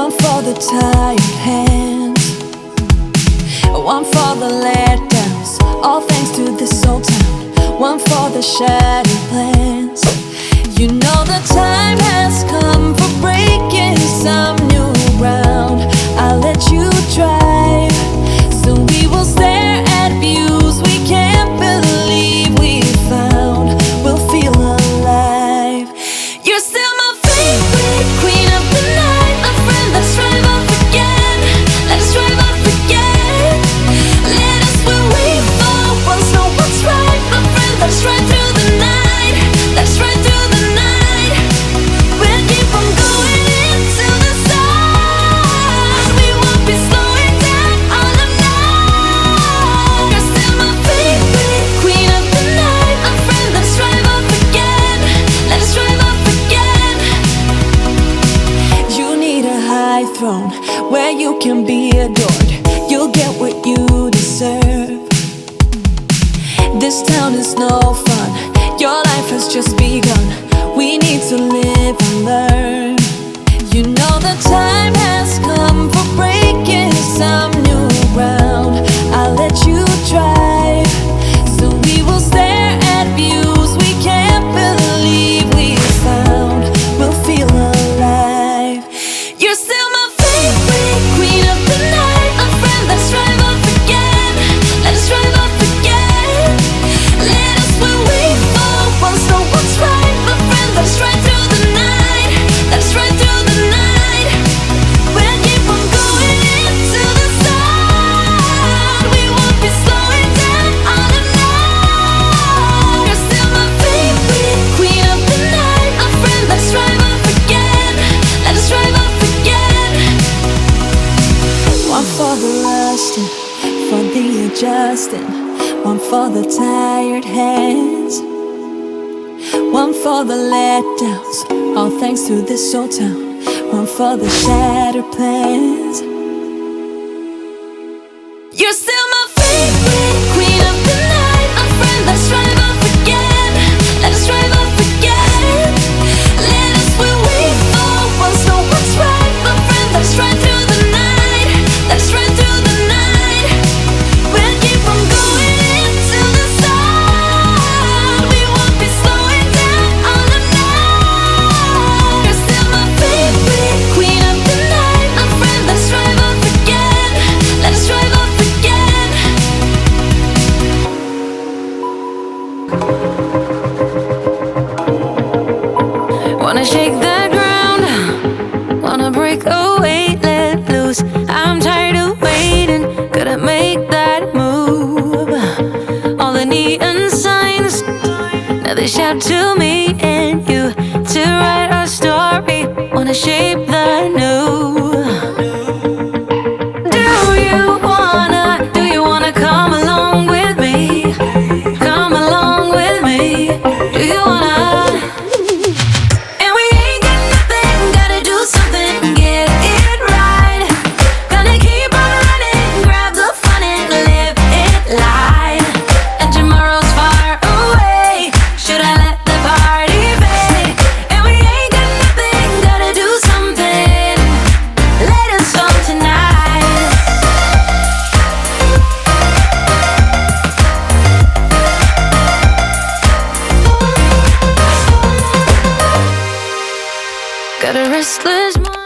One for the tired hands, one for the letdowns, all thanks to this old town. One for the shattered plans. You know the time has come for breaking some new ground. I'll let you drive, so we will stare at views we can't believe we found. We'll feel alive. You're still my favorite queen of the night, my friend. Let's drive off again. Let's drive off again. Let us where we fall. Once know what's right, my friend. Let's ride through the night. Let's ride through the night. We'll keep on going into the stars. We won't be slowing down all of night. You're still my favorite queen of the night, my friend. Let's drive off again. Let's drive off again. You need a high throne where you can be adored. You'll get what you deserve. This town is no fun. Your life has just begun. We need to live and learn. You know the time has come for breaking some new ground. I'll let you drive, so we will stare at views we can't believe we found. We'll feel alive. You're still my favorite queen of the night, my friend. Let's drive off again. Let's drive off again. Let us where we fall. Once know what's right, my friend. Let's ride through the night. Let's ride through the night. We'll keep on going into the sun. We won't be slowing down all of night. You're still my favorite queen of the night, my friend. Let's drive off again. Let's drive off again. One for the rusting, for the adjusting. One for the tired hands, one for the letdowns, all thanks to this old town. One for the shattered plans. You're still my favorite queen of the night, my friend. Let's drive off again. Let's drive off again. Let us where we fall. Once know what's right, my friend. Let's ride through the night. Let's ride through the night. We'll keep on going into the sun. We won't be slowing down all of night. You're still my favorite queen of the night, my friend. Let's drive off again. Let's drive off again. Wanna shake the ground, wanna break away, let loose. I'm tired of waiting, gotta make that move. All the neon signs, now they shout to me and you to write our story. Wanna shape the new. Do you wanna come along with me? Come along with me. Do you wanna? And we ain't got nothing, gotta do something, get it right. Gonna keep on running, grab the fun and live it light. And tomorrow's far away, should I let the party fade? And we ain't got nothing, gotta do something, let us on tonight. Got a restless mind.